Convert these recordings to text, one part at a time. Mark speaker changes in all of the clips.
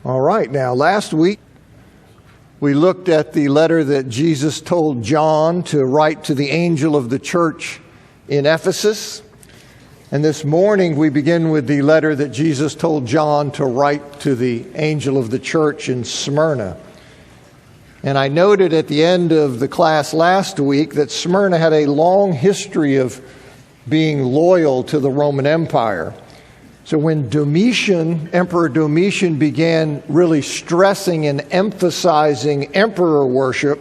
Speaker 1: All right, now last week we looked at the letter that Jesus told John to write to the angel of the church in Ephesus. And this morning we begin with the letter that Jesus told John to write to the angel of the church in Smyrna. And I noted at the end of the class last week that Smyrna had a long history of being loyal to the Roman Empire. So when Emperor Domitian began really stressing and emphasizing emperor worship,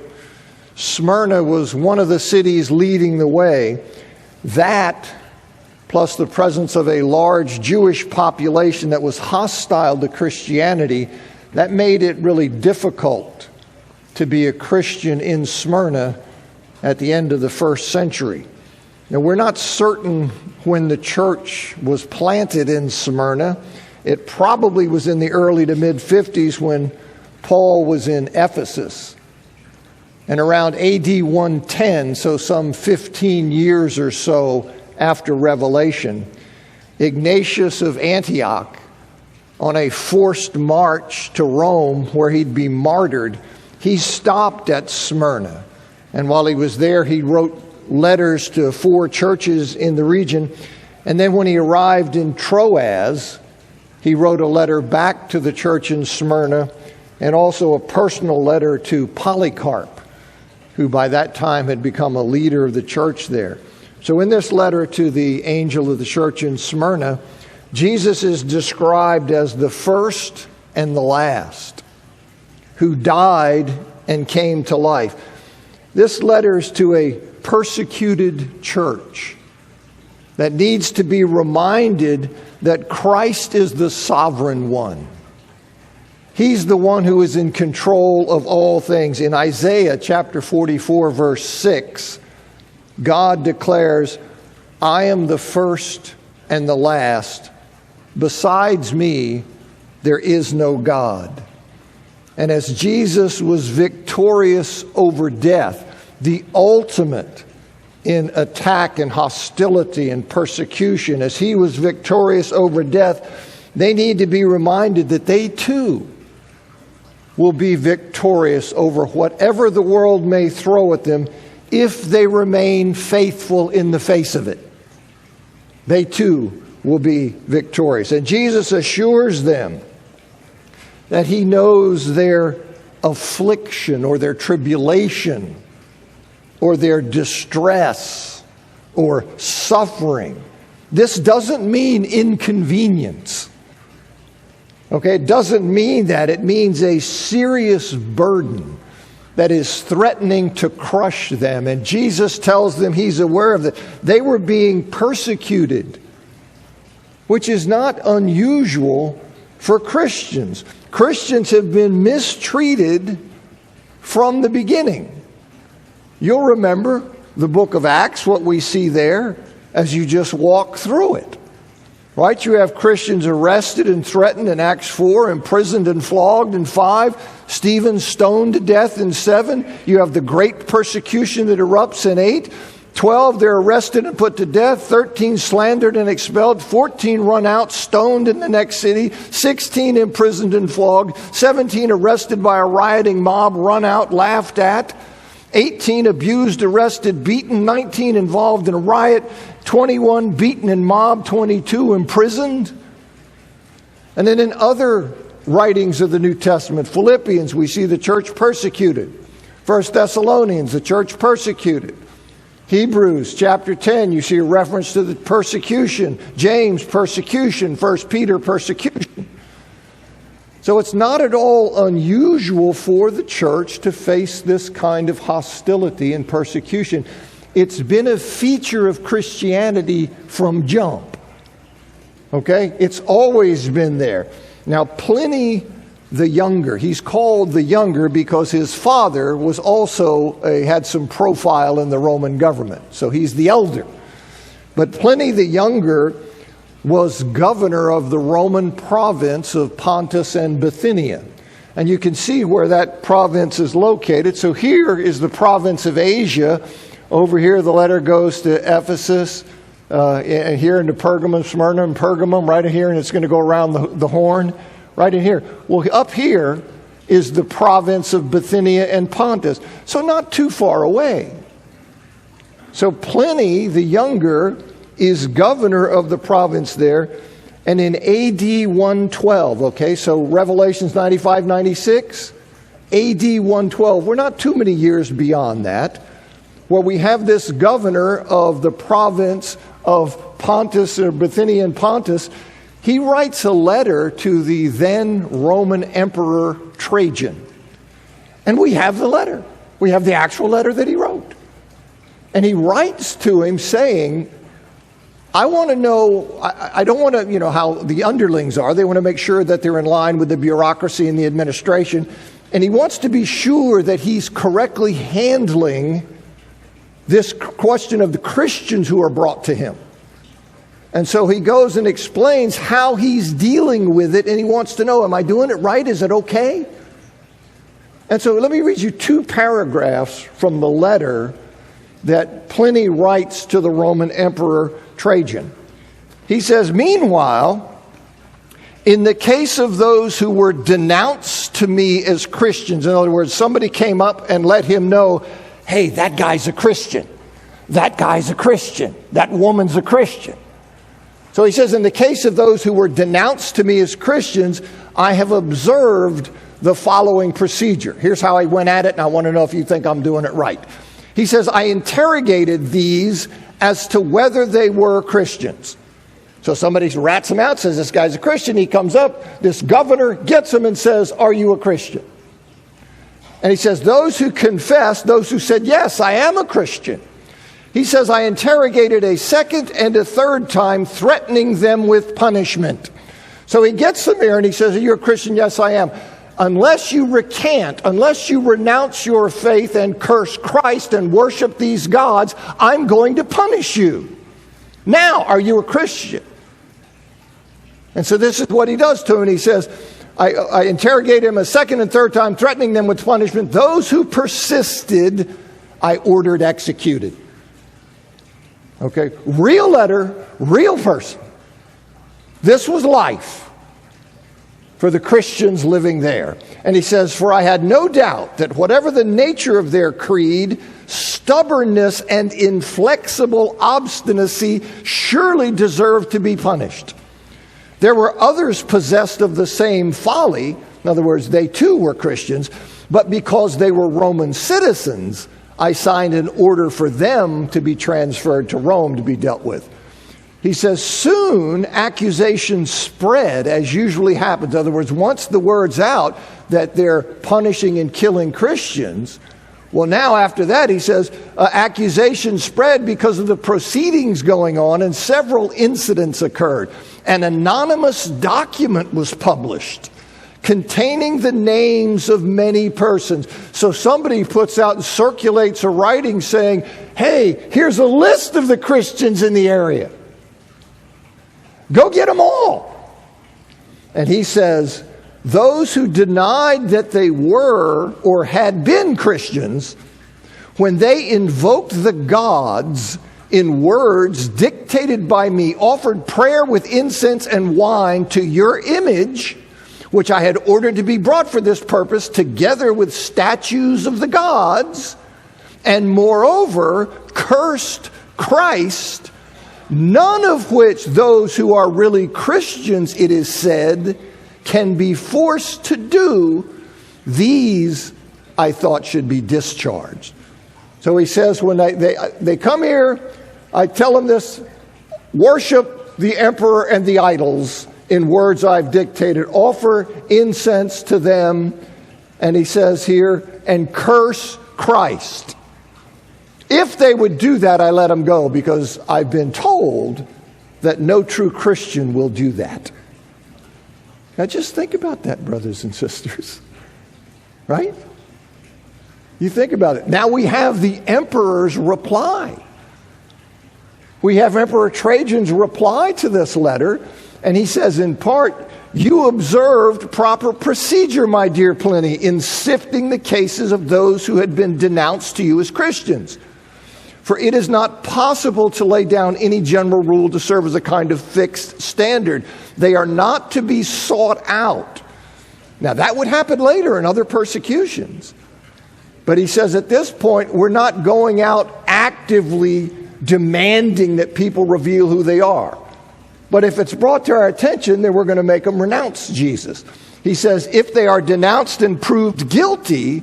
Speaker 1: Smyrna was one of the cities leading the way. That, plus the presence of a large Jewish population that was hostile to Christianity, that made it really difficult to be a Christian in Smyrna at the end of the first century. Now, we're not certain when the church was planted in Smyrna. It probably was in the early to mid-50s when Paul was in Ephesus. And around AD 110, so some 15 years or so after Revelation, Ignatius of Antioch, on a forced march to Rome where he'd be martyred, he stopped at Smyrna. And while he was there, he wrote letters to 4 churches in the region. And then when he arrived in Troas, he wrote a letter back to the church in Smyrna and also a personal letter to Polycarp, who by that time had become a leader of the church there. So in this letter to the angel of the church in Smyrna, Jesus is described as the first and the last, who died and came to life. This letter is to a persecuted church that needs to be reminded that Christ is the sovereign one. He's the one who is in control of all things. In Isaiah chapter 44, verse 6, God declares, "I am the first and the last. Besides me, there is no God." And as Jesus was victorious over death, the ultimate in attack and hostility and persecution, as he was victorious over death, they need to be reminded that they too will be victorious over whatever the world may throw at them if they remain faithful in the face of it. They too will be victorious. And Jesus assures them that he knows their affliction or their tribulation or their distress or suffering. This doesn't mean inconvenience. Okay, it doesn't mean that. It means a serious burden that is threatening to crush them. And Jesus tells them he's aware of that. They were being persecuted, which is not unusual for Christians. Christians have been mistreated from the beginning. You'll remember the book of Acts, what we see there as you just walk through it. Right? You have Christians arrested and threatened in Acts 4, imprisoned and flogged in 5, Stephen stoned to death in 7. You have the great persecution that erupts in 8. 12, they're arrested and put to death. 13, slandered and expelled. 14, run out, stoned in the next city. 16, imprisoned and flogged. 17, arrested by a rioting mob, run out, laughed at. 18, abused, arrested, beaten. 19, involved in a riot. 21, beaten in mob. 22, imprisoned. And then in other writings of the New Testament, Philippians, we see the church persecuted. 1 Thessalonians, the church persecuted. Hebrews chapter 10, you see a reference to the persecution. James, persecution. 1 Peter, persecution. So it's not at all unusual for the church to face this kind of hostility and persecution. It's been a feature of Christianity from jump. Okay? It's always been there. Now, Pliny the Younger, he's called the Younger because his father was also had some profile in the Roman government. So he's the elder. But Pliny the Younger was governor of the Roman province of Pontus and Bithynia. And you can see where that province is located. So here is the province of Asia. Over here, the letter goes to Ephesus, and here into Pergamum, Smyrna and Pergamum, right here, and it's going to go around the horn. right in here. Well, up here is the province of Bithynia and Pontus, so not too far away. So Pliny the Younger is governor of the province there, and in AD 112, okay, so Revelations 95, 96, AD 112, we're not too many years beyond that, where we have this governor of the province of Pontus, or Bithynia and Pontus. He writes a letter to the then Roman Emperor Trajan. And we have the letter. We have the actual letter that he wrote. And he writes to him saying, I want to know, I don't want to, how the underlings are. They want to make sure that they're in line with the bureaucracy and the administration. And he wants to be sure that he's correctly handling this question of the Christians who are brought to him. And so he goes and explains how he's dealing with it, and he wants to know, am I doing it right? Is it okay? And so let me read you 2 paragraphs from the letter that Pliny writes to the Roman Emperor Trajan. He says, meanwhile, in the case of those who were denounced to me as Christians, in other words, somebody came up and let him know, hey, that guy's a Christian. That guy's a Christian. That woman's a Christian. So he says, in the case of those who were denounced to me as Christians, I have observed the following procedure. Here's how I went at it, and I want to know if you think I'm doing it right. He says, I interrogated these as to whether they were Christians. So somebody rats him out, says, this guy's a Christian. He comes up, this governor gets him and says, are you a Christian? And he says, those who confessed, those who said, yes, I am a Christian. He says, I interrogated a second and a third time, threatening them with punishment. So he gets them there and he says, are you a Christian? Yes, I am. Unless you recant, unless you renounce your faith and curse Christ and worship these gods, I'm going to punish you. Now, are you a Christian? And so this is what he does to him. And he says, I interrogated him a second and third time, threatening them with punishment. Those who persisted, I ordered executed. Okay, real letter, real person. This was life for the Christians living there. And he says, for I had no doubt that whatever the nature of their creed, stubbornness and inflexible obstinacy surely deserved to be punished. There were others possessed of the same folly. In other words, they too were Christians, but because they were Roman citizens, I signed an order for them to be transferred to Rome to be dealt with. He says, soon accusations spread, as usually happens. In other words, once the word's out that they're punishing and killing Christians, well, now after that, he says, accusations spread because of the proceedings going on, and several incidents occurred. An anonymous document was published containing the names of many persons. So somebody puts out and circulates a writing saying, hey, here's a list of the Christians in the area. Go get them all. And he says, those who denied that they were or had been Christians, when they invoked the gods in words dictated by me, offered prayer with incense and wine to your image, which I had ordered to be brought for this purpose, together with statues of the gods, and moreover cursed Christ, none of which those who are really Christians, it is said, can be forced to do, these I thought should be discharged. So he says, when they come here, I tell them this, worship the emperor and the idols in words I've dictated, offer incense to them, and he says here, and curse Christ. If they would do that, I let them go, because I've been told that no true Christian will do that. Now just think about that, brothers and sisters. Right? You think about it. Now we have the emperor's reply. We have Emperor Trajan's reply to this letter, and he says, in part, you observed proper procedure, my dear Pliny, in sifting the cases of those who had been denounced to you as Christians. For it is not possible to lay down any general rule to serve as a kind of fixed standard. They are not to be sought out. Now, that would happen later in other persecutions. But he says at this point, we're not going out actively demanding that people reveal who they are. But if it's brought to our attention, then we're going to make them renounce Jesus. He says if they are denounced and proved guilty,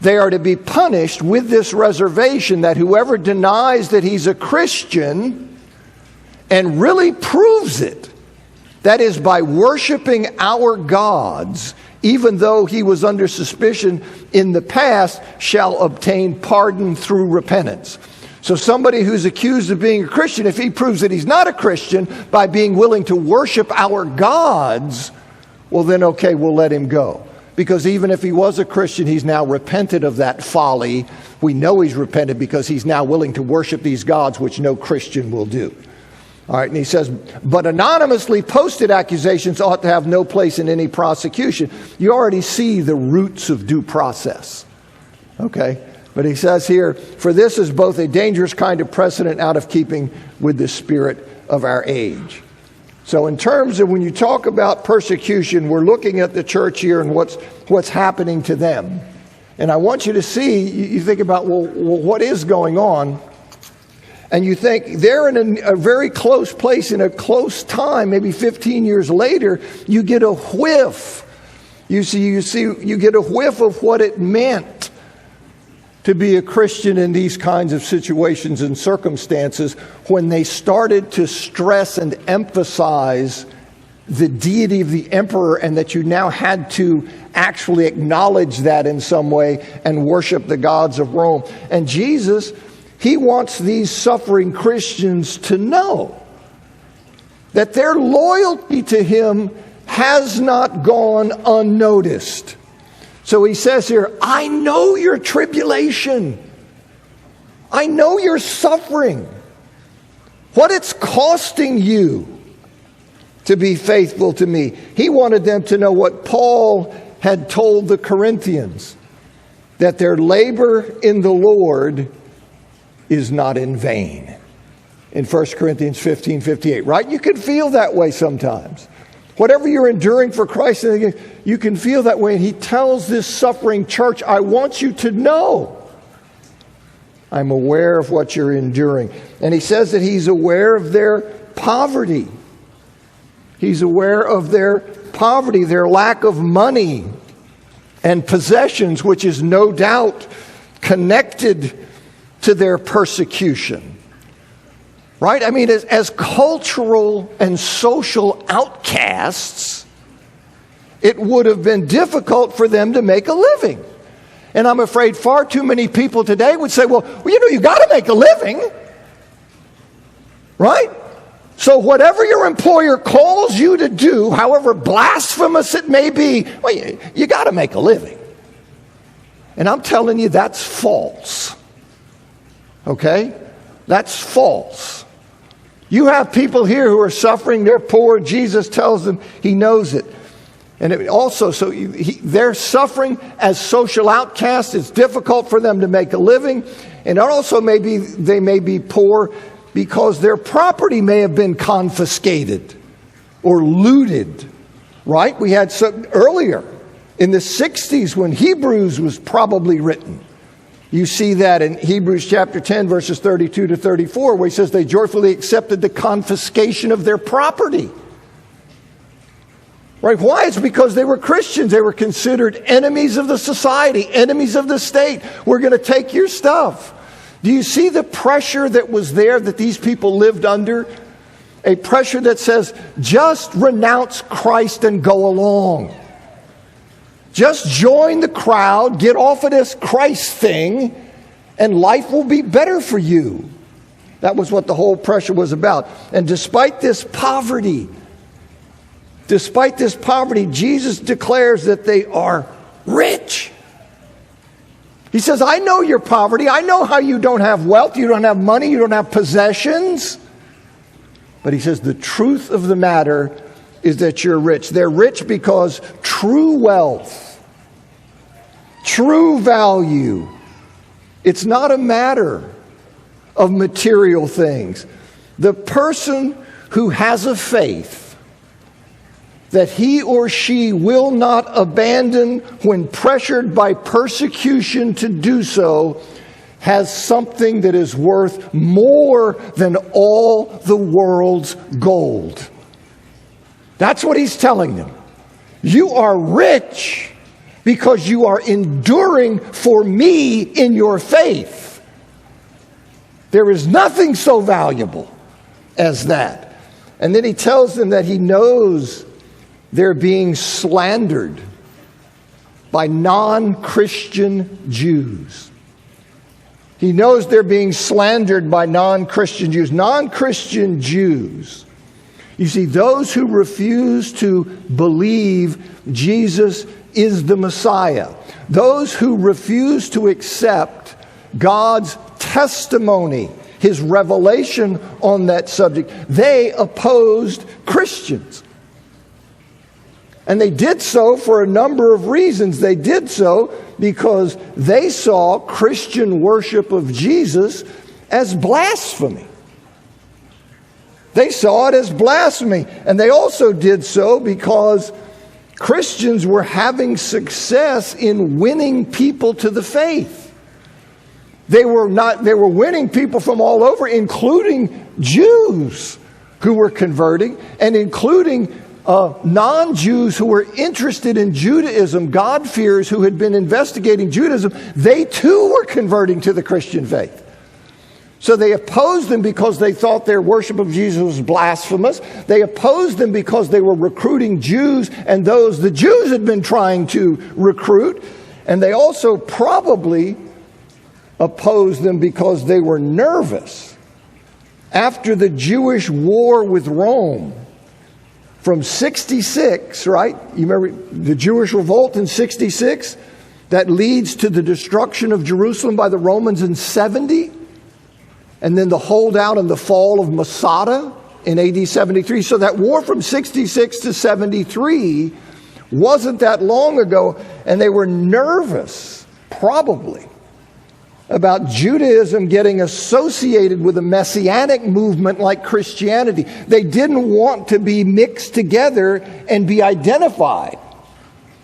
Speaker 1: they are to be punished with this reservation that whoever denies that he's a Christian and really proves it, that is by worshiping our gods, even though he was under suspicion in the past, shall obtain pardon through repentance. So somebody who's accused of being a Christian, if he proves that he's not a Christian by being willing to worship our gods, well then okay, we'll let him go. Because even if he was a Christian, he's now repented of that folly. We know he's repented because he's now willing to worship these gods, which no Christian will do. All right, and he says, but anonymously posted accusations ought to have no place in any prosecution. You already see the roots of due process. Okay, but he says here, for this is both a dangerous kind of precedent out of keeping with the spirit of our age. So in terms of when you talk about persecution, we're looking at the church here and what's happening to them. And I want you to see, you think about, well, what is going on? And you think they're in a very close place in a close time, maybe 15 years later, you get a whiff. You get a whiff of what it meant to be a Christian in these kinds of situations and circumstances when they started to stress and emphasize the deity of the emperor and that you now had to actually acknowledge that in some way and worship the gods of Rome. And Jesus, he wants these suffering Christians to know that their loyalty to him has not gone unnoticed. So he says here, I know your tribulation. I know your suffering. What it's costing you to be faithful to me. He wanted them to know what Paul had told the Corinthians, that their labor in the Lord is not in vain. In 1 Corinthians 15:58, right? You can feel that way sometimes. Whatever you're enduring for Christ, you can feel that way. And he tells this suffering church, I want you to know I'm aware of what you're enduring. And he says that he's aware of their poverty. He's aware of their poverty, their lack of money and possessions, which is no doubt connected to their persecution. Right? I mean, as cultural and social outcasts, it would have been difficult for them to make a living. And I'm afraid far too many people today would say, well, you got to make a living. Right? So whatever your employer calls you to do, however blasphemous it may be, well, you got to make a living. And I'm telling you, that's false. Okay? That's false. You have people here who are suffering, they're poor. Jesus tells them he knows it. And they're suffering as social outcasts. It's difficult for them to make a living. And also they may be poor because their property may have been confiscated or looted. Right? We had some earlier in the 60s when Hebrews was probably written. You see that in Hebrews chapter 10, verses 32 to 34, where he says they joyfully accepted the confiscation of their property. Right? Why? It's because they were Christians. They were considered enemies of the society, enemies of the state. We're going to take your stuff. Do you see the pressure that was there that these people lived under? A pressure that says, just renounce Christ and go along. Just join the crowd, get off of this Christ thing, and life will be better for you. That was what the whole pressure was about. And despite this poverty, Jesus declares that they are rich. He says, I know your poverty. I know how you don't have wealth, you don't have money, you don't have possessions. But he says the truth of the matter is that you're rich. They're rich because true wealth, true value, it's not a matter of material things. The person who has a faith that he or she will not abandon when pressured by persecution to do so has something that is worth more than all the world's gold. That's what he's telling them. You are rich because you are enduring for me in your faith. There is nothing so valuable as that. And then he tells them that he knows they're being slandered by non-Christian Jews. He knows they're being slandered by non-Christian Jews. Non-Christian Jews, you see, those who refuse to believe Jesus is the Messiah, those who refuse to accept God's testimony, His revelation on that subject, they opposed Christians. And they did so for a number of reasons. They did so because they saw Christian worship of Jesus as blasphemy. They saw it as blasphemy. And they also did so because Christians were having success in winning people to the faith. They were winning people from all over, including Jews who were converting, and including non-Jews who were interested in Judaism, God-fearers who had been investigating Judaism. They too were converting to the Christian faith. So they opposed them because they thought their worship of Jesus was blasphemous. They opposed them because they were recruiting Jews and those the Jews had been trying to recruit. And they also probably opposed them because they were nervous after the Jewish war with Rome. From 66, right? You remember the Jewish revolt in 66? That leads to the destruction of Jerusalem by the Romans in 70. And then the holdout and the fall of Masada in AD 73. So that war from 66 to 73 wasn't that long ago. And they were nervous, probably, about Judaism getting associated with a messianic movement like Christianity. They didn't want to be mixed together and be identified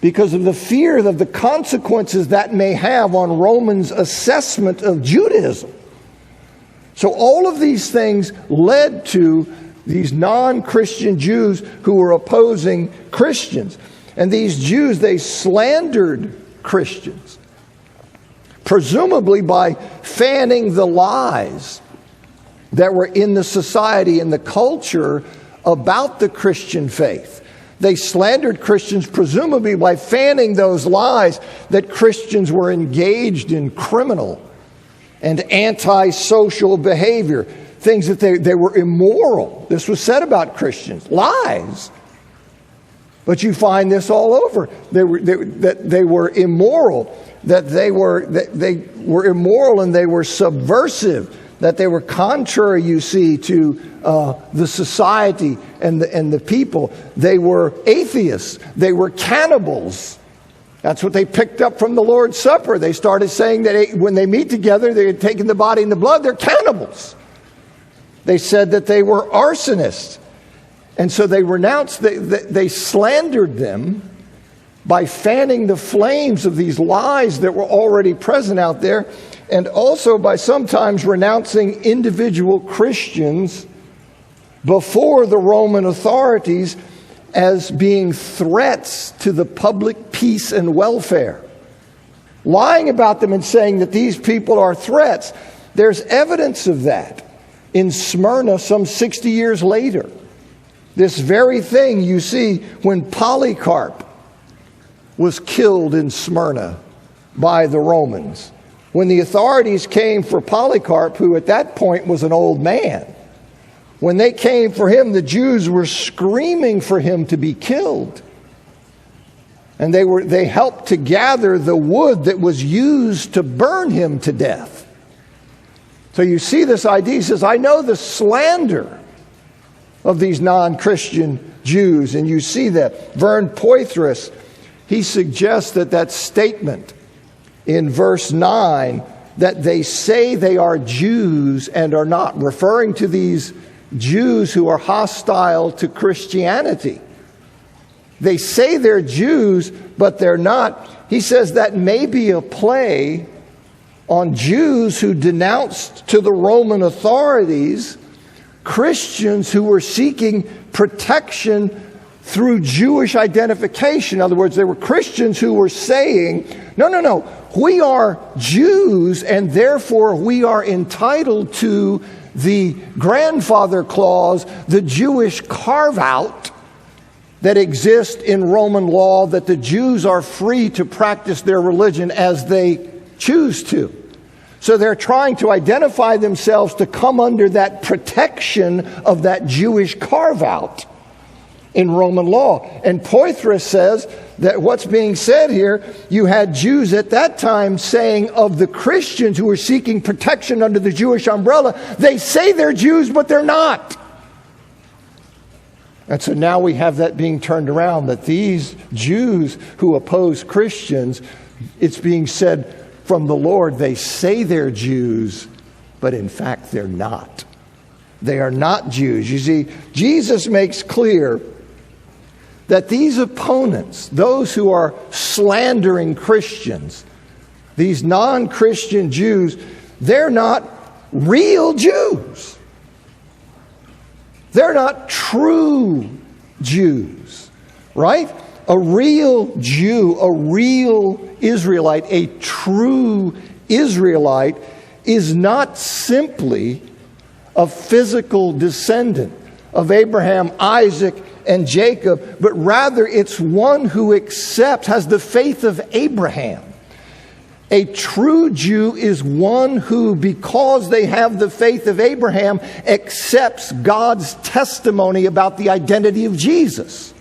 Speaker 1: because of the fear of the consequences that may have on Romans' assessment of Judaism. So all of these things led to these non-Christian Jews who were opposing Christians. And these Jews, they slandered Christians, presumably by fanning the lies that were in the society and the culture about the Christian faith. They slandered Christians presumably by fanning those lies that Christians were engaged in criminal and antisocial behavior, things that they were immoral. This was said about Christians, lies. But you find this all over. They were immoral. That they were immoral and they were subversive, that they were contrary, you see, to the society and the people. They were atheists. They were cannibals. That's what they picked up from the Lord's Supper. They started saying that when they meet together, they had taken the body and the blood. They're cannibals. They said that they were arsonists. And so they renounced, they slandered them by fanning the flames of these lies that were already present out there, and also by sometimes renouncing individual Christians before the Roman authorities as being threats to the public peace and welfare. Lying about them and saying that these people are threats. There's evidence of that in Smyrna some 60 years later. This very thing you see when Polycarp was killed in Smyrna by the Romans. When the authorities came for Polycarp, who at that point was an old man, when they came for him, the Jews were screaming for him to be killed. And they helped to gather the wood that was used to burn him to death. So you see this idea. He says, I know the slander of these non-Christian Jews. And you see that. Vern Poythress, he suggests that statement in verse 9 that they say they are Jews and are not, referring to these Jews who are hostile to Christianity. They say they're Jews, but they're not. He says that may be a play on Jews who denounced to the Roman authorities Christians who were seeking protection through Jewish identification. In other words, there were Christians who were saying, no, we are Jews and therefore we are entitled to the grandfather clause, the Jewish carve-out that exists in Roman law, that the Jews are free to practice their religion as they choose to. So they're trying to identify themselves to come under that protection of that Jewish carve-out in Roman law. And Poythress says that what's being said here, you had Jews at that time saying of the Christians who were seeking protection under the Jewish umbrella, they say they're Jews, but they're not. And so now we have that being turned around, that these Jews who oppose Christians, it's being said from the Lord, they say they're Jews, but in fact they're not. They are not Jews. You see, Jesus makes clear that these opponents, those who are slandering Christians, these non-Christian Jews, they're not real Jews. They're not true Jews, right? A real Jew, a real Israelite, a true Israelite is not simply a physical descendant of Abraham, Isaac, and Jacob, but rather it's one who accepts, has the faith of Abraham. A true Jew is one who, because they have the faith of Abraham, accepts God's testimony about the identity of Jesus.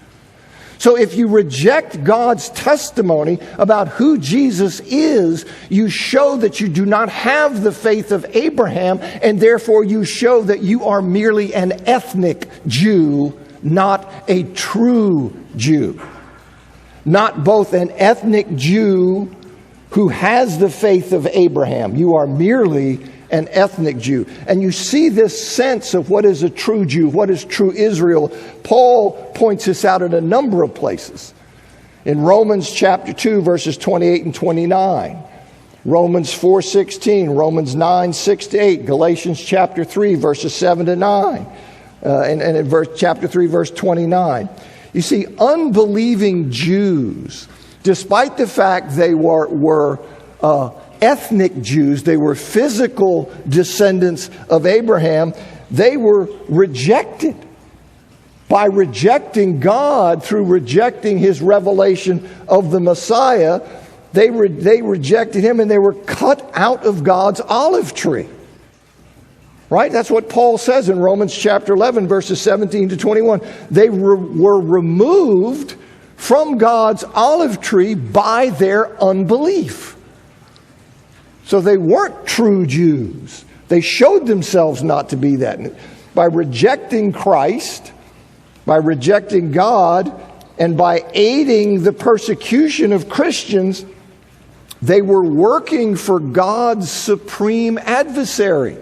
Speaker 1: So if you reject God's testimony about who Jesus is, you show that you do not have the faith of Abraham, and therefore you show that you are merely an ethnic Jew, not a true Jew. Not both an ethnic Jew who has the faith of Abraham. You are merely an ethnic Jew. And you see this sense of what is a true Jew, what is true Israel. Paul points this out in a number of places. In Romans chapter 2, verses 28 and 29. Romans 4:16, Romans 9:6-8, Galatians chapter 3, verses 7 to 9, and in chapter 3, verse 29. You see, unbelieving Jews, despite the fact they were ethnic Jews, they were physical descendants of Abraham, they were rejected. By rejecting God through rejecting His revelation of the Messiah, they rejected Him and they were cut out of God's olive tree. Right? That's what Paul says in Romans chapter 11, verses 17 to 21. They were removed from God's olive tree by their unbelief. So they weren't true Jews. They showed themselves not to be that. By rejecting Christ, by rejecting God, and by aiding the persecution of Christians, they were working for God's supreme adversary,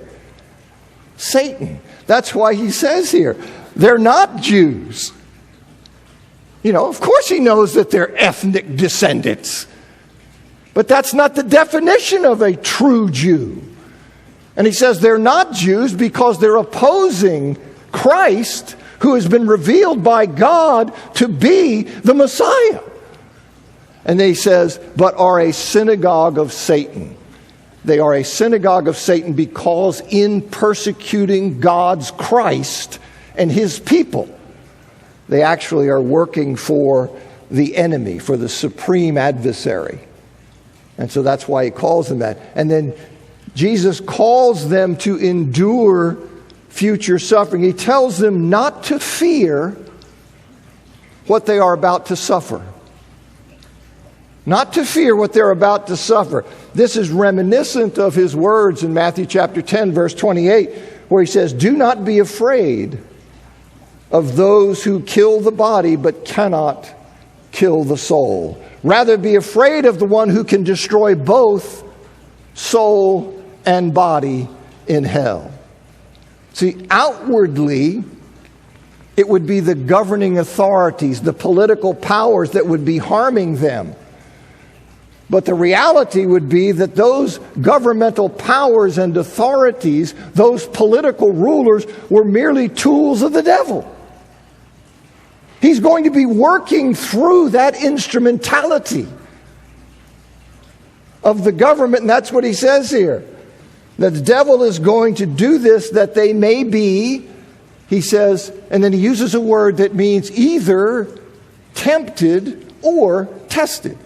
Speaker 1: Satan. That's why he says here, they're not Jews. You know, of course he knows that they're ethnic descendants. But that's not the definition of a true Jew. And he says they're not Jews because they're opposing Christ, who has been revealed by God to be the Messiah. And he says, but are a synagogue of Satan. They are a synagogue of Satan because in persecuting God's Christ and His people, they actually are working for the enemy, for the supreme adversary. And so that's why he calls them that. And then Jesus calls them to endure future suffering. He tells them not to fear what they are about to suffer. Not to fear what they're about to suffer. This is reminiscent of his words in Matthew chapter 10, verse 28, where he says, do not be afraid of those who kill the body but cannot kill the soul. Rather be afraid of the one who can destroy both soul, and body in hell. See, outwardly, it would be the governing authorities, the political powers that would be harming them. But the reality would be that those governmental powers and authorities, those political rulers, were merely tools of the devil. He's going to be working through that instrumentality of the government, and that's what he says here. That the devil is going to do this that they may be, he says, and then he uses a word that means either tempted or tested.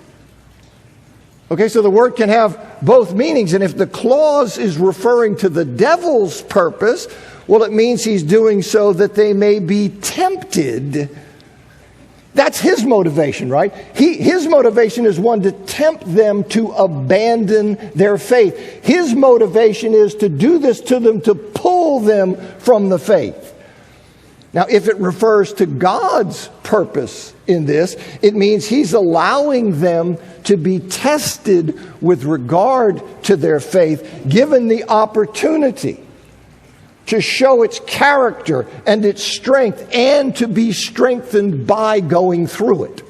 Speaker 1: Okay, so the word can have both meanings, and if the clause is referring to the devil's purpose, well, it means he's doing so that they may be tempted. That's his motivation, right? His motivation is one to tempt them to abandon their faith. His motivation is to do this to them, to pull them from the faith. Now, if it refers to God's purpose in this, it means he's allowing them to be tested with regard to their faith, given the opportunity to show its character and its strength, and to be strengthened by going through it.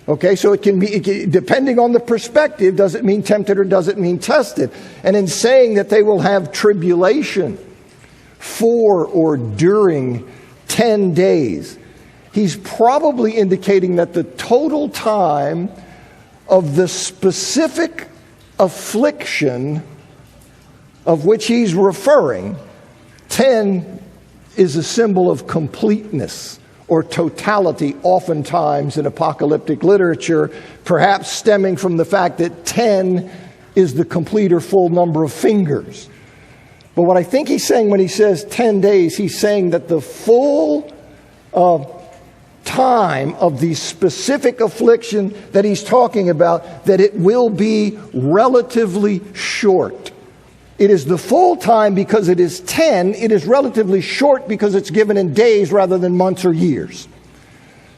Speaker 1: Okay, so it can be, depending on the perspective, does it mean tempted or does it mean tested? And in saying that they will have tribulation for or during 10 days, he's probably indicating that the total time of the specific affliction of which he's referring, 10 is a symbol of completeness or totality, oftentimes in apocalyptic literature, perhaps stemming from the fact that 10 is the complete or full number of fingers. But what I think he's saying when he says 10 days, he's saying that the full time of the specific affliction that he's talking about, that it will be relatively short. It is the full time because it is 10. It is relatively short because it's given in days rather than months or years.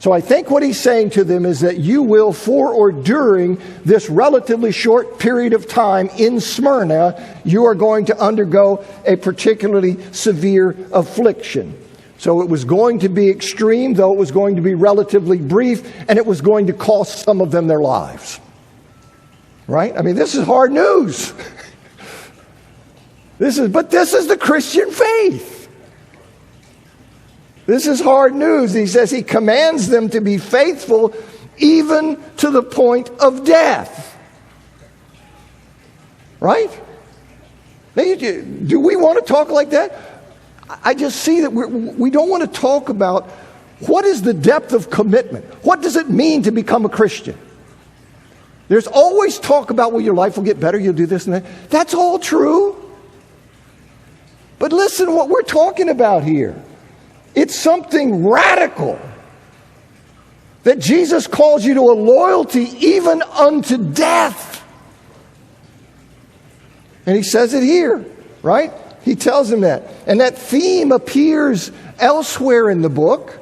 Speaker 1: So I think what he's saying to them is that you will, for or during this relatively short period of time in Smyrna, you are going to undergo a particularly severe affliction. So it was going to be extreme, though it was going to be relatively brief, and it was going to cost some of them their lives. Right? I mean, this is hard news. But this is the Christian faith. This is hard news. He says he commands them to be faithful even to the point of death. Right? Do we want to talk like that? I just see that we don't want to talk about what is the depth of commitment. What does it mean to become a Christian? There's always talk about, well, your life will get better, you'll do this and that. That's all true. But listen to what we're talking about here. It's something radical. That Jesus calls you to a loyalty even unto death. And he says it here, right? He tells him that. And that theme appears elsewhere in the book.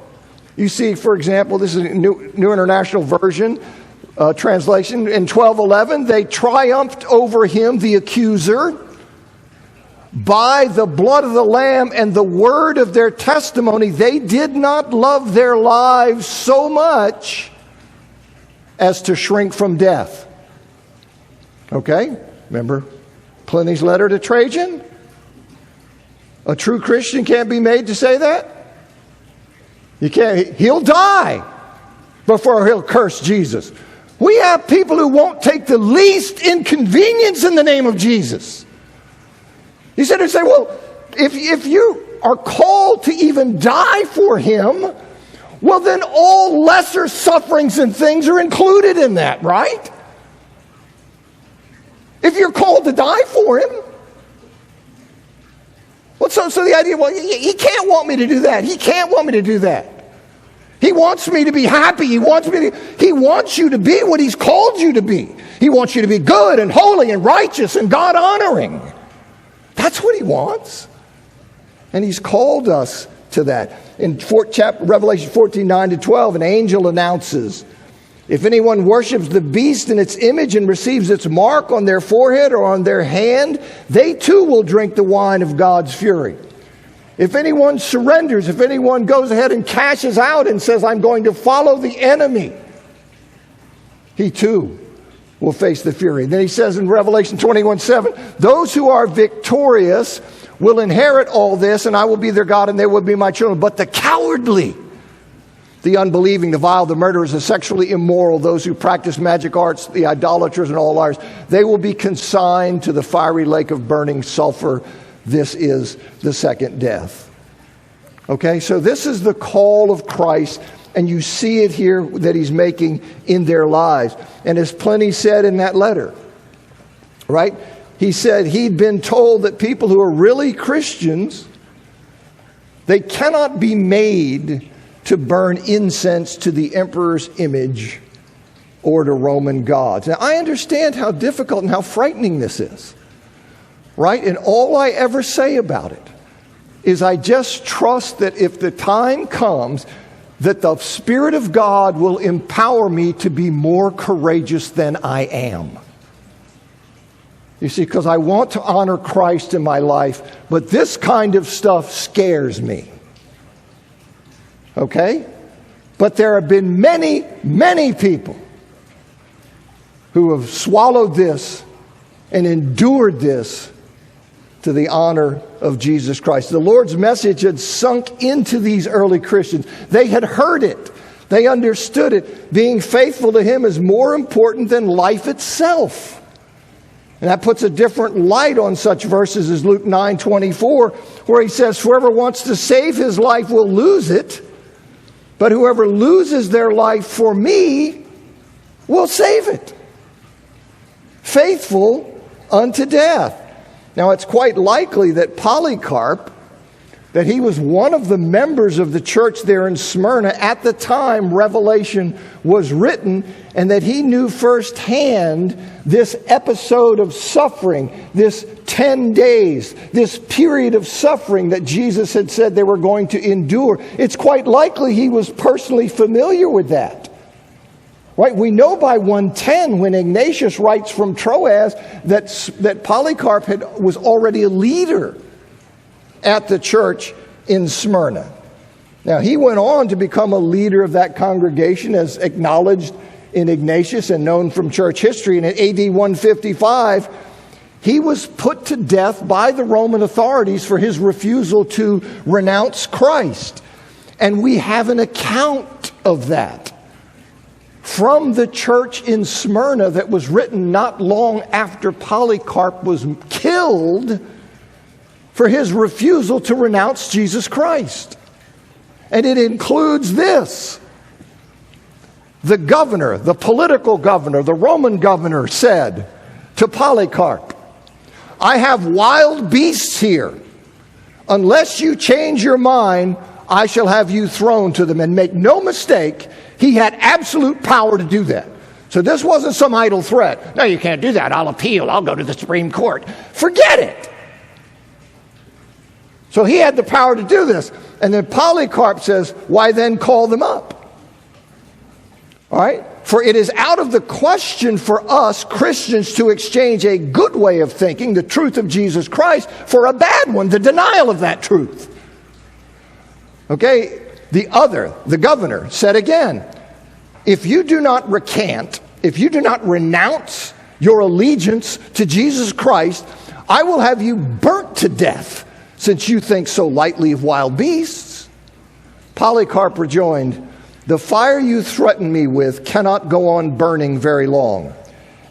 Speaker 1: You see, for example, this is a New International Version translation. In 12:11, they triumphed over him, the accuser, by the blood of the Lamb and the word of their testimony. They did not love their lives so much as to shrink from death. Okay? Remember Pliny's letter to Trajan? A true Christian can't be made to say that. You can't. He'll die before he'll curse Jesus. We have people who won't take the least inconvenience in the name of Jesus. He said, well, if you are called to even die for him, well, then all lesser sufferings and things are included in that, right? If you're called to die for him. Well, so the idea, well, he can't want me to do that. He can't want me to do that. He wants me to be happy. He wants you to be what he's called you to be. He wants you to be good and holy and righteous and God-honoring. That's what he wants. And he's called us to that. In Revelation 14:9-12, an angel announces If anyone worships the beast and its image and receives its mark on their forehead or on their hand, they too will drink the wine of God's fury. If anyone surrenders, if anyone goes ahead and cashes out and says, I'm going to follow the enemy, he too will face the fury. Then he says in Revelation 21:7, those who are victorious will inherit all this, and I will be their God, and they will be my children. But the cowardly, the unbelieving, the vile, the murderers, the sexually immoral, those who practice magic arts, the idolaters, and all liars, they will be consigned to the fiery lake of burning sulfur. This is the second death. Okay, so this is the call of Christ, and you see it here that he's making in their lives. And as Pliny said in that letter, right? He said he'd been told that people who are really Christians, they cannot be made to burn incense to the emperor's image or to Roman gods. Now, I understand how difficult and how frightening this is, right? And all I ever say about it is I just trust that if the time comes, that the Spirit of God will empower me to be more courageous than I am. You see, because I want to honor Christ in my life, but this kind of stuff scares me. Okay? But there have been many, many people who have swallowed this and endured this to the honor of Jesus Christ. The Lord's message had sunk into these early Christians. They had heard it. They understood it. Being faithful to Him is more important than life itself. And that puts a different light on such verses as Luke 9:24, where He says, whoever wants to save his life will lose it, but whoever loses their life for me will save it. Faithful unto death. Now, it's quite likely that Polycarp, that he was one of the members of the church there in Smyrna at the time Revelation was written, and that he knew firsthand this episode of suffering, this 10 days, this period of suffering that Jesus had said they were going to endure. It's quite likely he was personally familiar with that. Right? We know by 110 when Ignatius writes from Troas that Polycarp was already a leader at the church in Smyrna. Now, he went on to become a leader of that congregation as acknowledged in Ignatius and known from church history. And in AD 155, he was put to death by the Roman authorities for his refusal to renounce Christ. And we have an account of that from the church in Smyrna that was written not long after Polycarp was killed for his refusal to renounce Jesus Christ. And it includes this. The governor, the political governor, the Roman governor said to Polycarp, I have wild beasts here. Unless you change your mind, I shall have you thrown to them. And make no mistake, he had absolute power to do that. So this wasn't some idle threat. No, you can't do that. I'll appeal. I'll go to the Supreme Court. Forget it. So he had the power to do this. And then Polycarp says, why then call them up? All right? For it is out of the question for us Christians to exchange a good way of thinking, the truth of Jesus Christ, for a bad one, the denial of that truth. Okay? The governor said again, if you do not recant, if you do not renounce your allegiance to Jesus Christ, I will have you burnt to death, since you think so lightly of wild beasts. Polycarp rejoined, the fire you threaten me with cannot go on burning very long.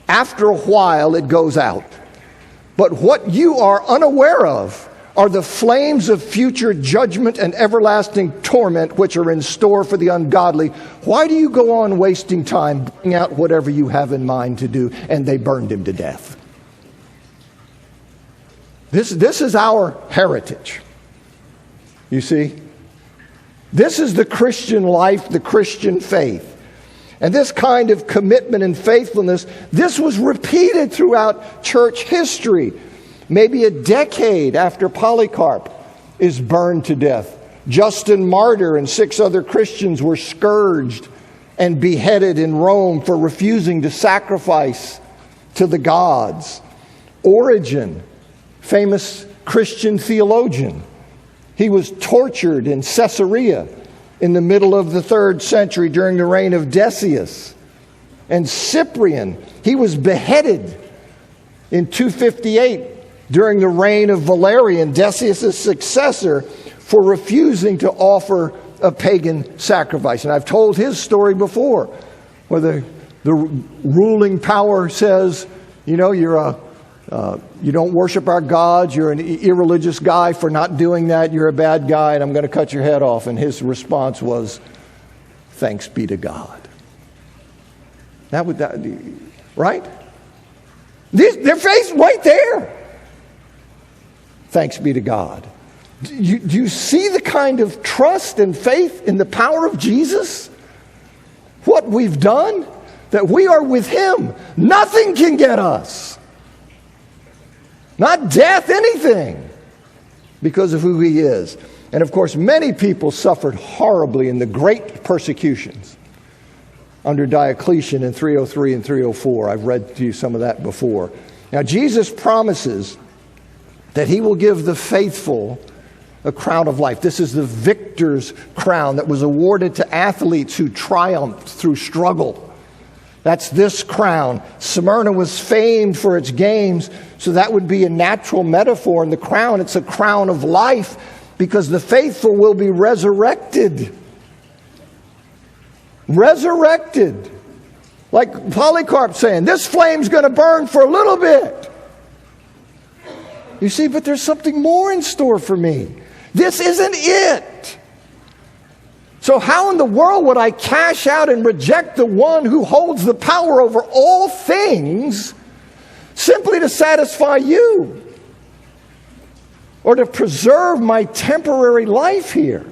Speaker 1: After a while it goes out. But what you are unaware of are the flames of future judgment and everlasting torment which are in store for the ungodly. Why do you go on wasting time? Bring out whatever you have in mind to do. And they burned him to death. This is our heritage. You see? This is the Christian life, the Christian faith. And this kind of commitment and faithfulness, this was repeated throughout church history. Maybe a decade after Polycarp is burned to death, Justin Martyr and 6 other Christians were scourged and beheaded in Rome for refusing to sacrifice to the gods. Origen, famous Christian theologian, he was tortured in Caesarea in the middle of the 3rd century during the reign of Decius. And Cyprian, he was beheaded in 258 during the reign of Valerian, Decius' successor, for refusing to offer a pagan sacrifice. And I've told his story before, where the ruling power says, you know, you don't worship our gods, you're an irreligious guy for not doing that, you're a bad guy, and I'm going to cut your head off. And his response was, thanks be to God. Right? Their faith's right there. Thanks be to God. Do you see the kind of trust and faith in the power of Jesus? What we've done? That we are with Him. Nothing can get us. Not death, anything. Because of who He is. And of course, many people suffered horribly in the great persecutions under Diocletian in 303 and 304. I've read to you some of that before. Now, Jesus promises that He will give the faithful a crown of life. This is the victor's crown that was awarded to athletes who triumphed through struggle. That's this crown. Smyrna was famed for its games, so that would be a natural metaphor. And the crown, it's a crown of life, because the faithful will be resurrected. Resurrected. Like Polycarp saying, this flame's going to burn for a little bit. You see, but there's something more in store for me. This isn't it. So how in the world would I cash out and reject the one who holds the power over all things simply to satisfy you? Or to preserve my temporary life here?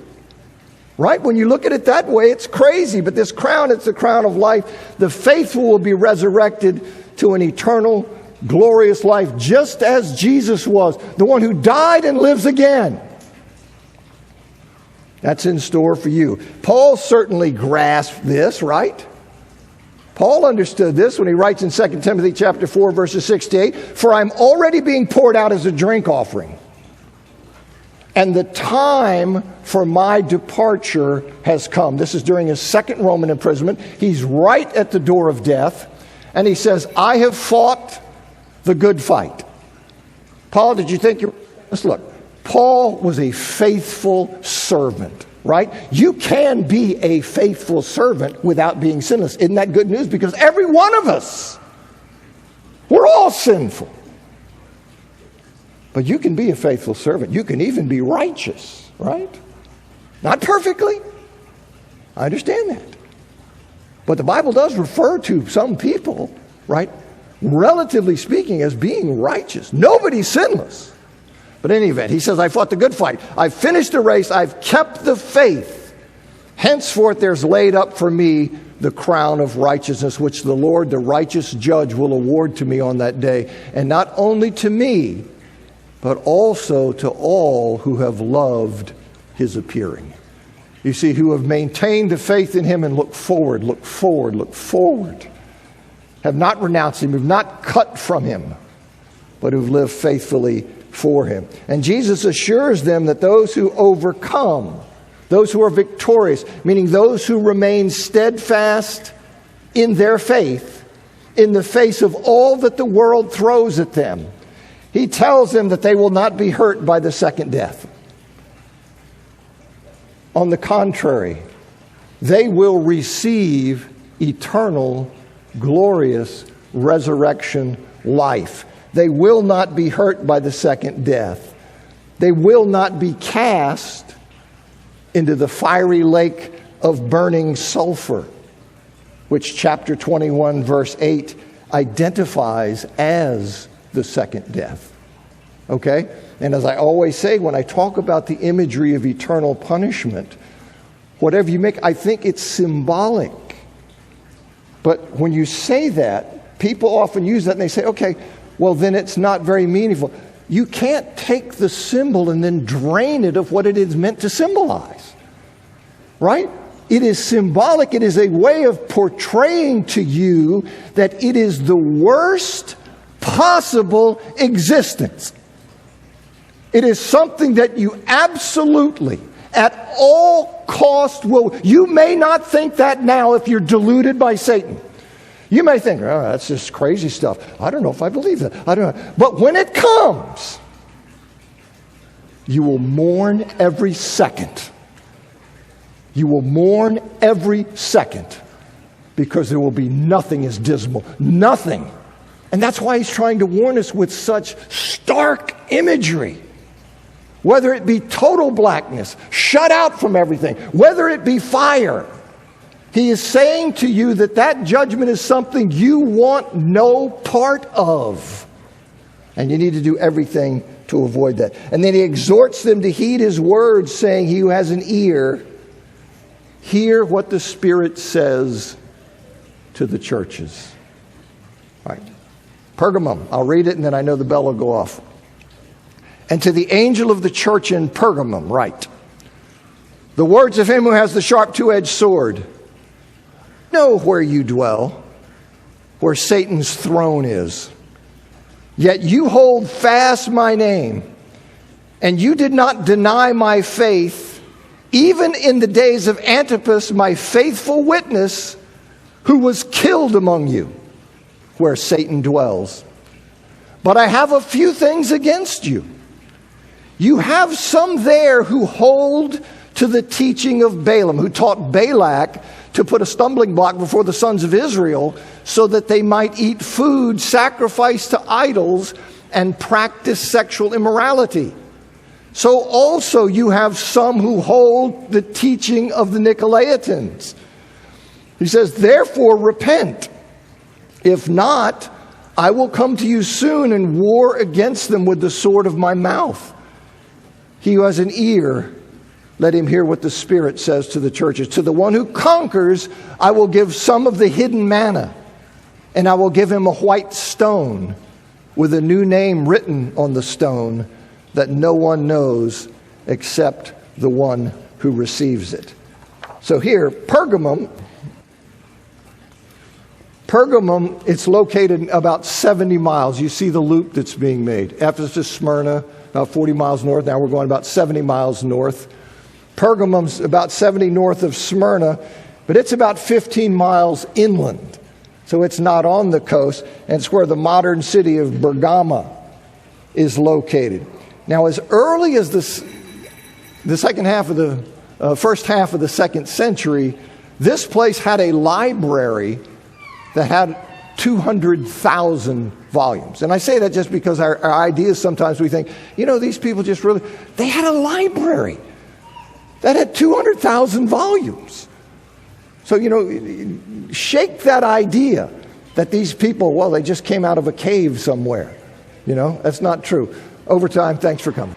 Speaker 1: Right? When you look at it that way, it's crazy. But this crown, it's the crown of life. The faithful will be resurrected to an eternal, glorious life, just as Jesus was, the one who died and lives again. That's in store for you. Paul certainly grasped this, right? Paul understood this when he writes in 2 Timothy chapter 4, verses 6 to 8, "For I'm already being poured out as a drink offering, and the time for my departure has come." This is during his second Roman imprisonment. He's right at the door of death, and he says, "I have fought the good fight." Paul, did you think you... Let's look. Paul was a faithful servant, right? You can be a faithful servant without being sinless. Isn't that good news? Because every one of us, we're all sinful. But you can be a faithful servant. You can even be righteous, right? Not perfectly. I understand that. But the Bible does refer to some people, right, relatively speaking, as being righteous. Nobody's sinless. But in any event, he says, I fought the good fight. I've finished the race. I've kept the faith. Henceforth, there's laid up for me the crown of righteousness, which the Lord, the righteous judge, will award to me on that day. And not only to me, but also to all who have loved His appearing. You see, who have maintained the faith in Him and look forward, look forward, look forward. Have not renounced Him, have not cut from Him, but who've lived faithfully for Him. And Jesus assures them that those who overcome, those who are victorious, meaning those who remain steadfast in their faith, in the face of all that the world throws at them, He tells them that they will not be hurt by the second death. On the contrary, they will receive eternal, glorious resurrection life. They will not be hurt by the second death. They will not be cast into the fiery lake of burning sulfur, which chapter 21, verse 8 identifies as the second death. Okay? And as I always say, when I talk about the imagery of eternal punishment, whatever you make, I think it's symbolic. But when you say that, people often use that and they say, okay, well then it's not very meaningful. You can't take the symbol and then drain it of what it is meant to symbolize. Right? It is symbolic. It is a way of portraying to you that it is the worst possible existence. It is something that you absolutely, at all cost will. You may not think that now if you're deluded by Satan. You may think, oh, that's just crazy stuff. I don't know if I believe that. I don't know. But when it comes, you will mourn every second. You will mourn every second because there will be nothing as dismal. Nothing. And that's why he's trying to warn us with such stark imagery. Whether it be total blackness, shut out from everything, whether it be fire. He is saying to you that that judgment is something you want no part of. And you need to do everything to avoid that. And then he exhorts them to heed his words, saying, he who has an ear, hear what the Spirit says to the churches. All right. Pergamum. I'll read it and then I know the bell will go off. And to the angel of the church in Pergamum write, the words of him who has the sharp two-edged sword. Know where you dwell, where Satan's throne is. Yet you hold fast my name, and you did not deny my faith, even in the days of Antipas, my faithful witness, who was killed among you, where Satan dwells. But I have a few things against you. You have some there who hold to the teaching of Balaam, who taught Balak to put a stumbling block before the sons of Israel so that they might eat food sacrificed to idols and practice sexual immorality. So also you have some who hold the teaching of the Nicolaitans. He says, therefore repent. If not, I will come to you soon and war against them with the sword of my mouth. He who has an ear, let him hear what the Spirit says to the churches. To the one who conquers, I will give some of the hidden manna, and I will give him a white stone with a new name written on the stone that no one knows except the one who receives it. So here, Pergamum, it's located about 70 miles. You see the loop that's being made. Ephesus, Smyrna, about 40 miles north. Now we're going about 70 miles north. Pergamum's about 70 north of Smyrna, but it's about 15 miles inland. So it's not on the coast, and it's where the modern city of Bergama is located. Now, as early as the second half of the first half of the second century, this place had a library that had 200,000 volumes. And I say that just because our ideas sometimes we think, these people just really, they had a library that had 200,000 volumes. So, shake that idea that these people, they just came out of a cave somewhere. That's not true. Over time, thanks for coming.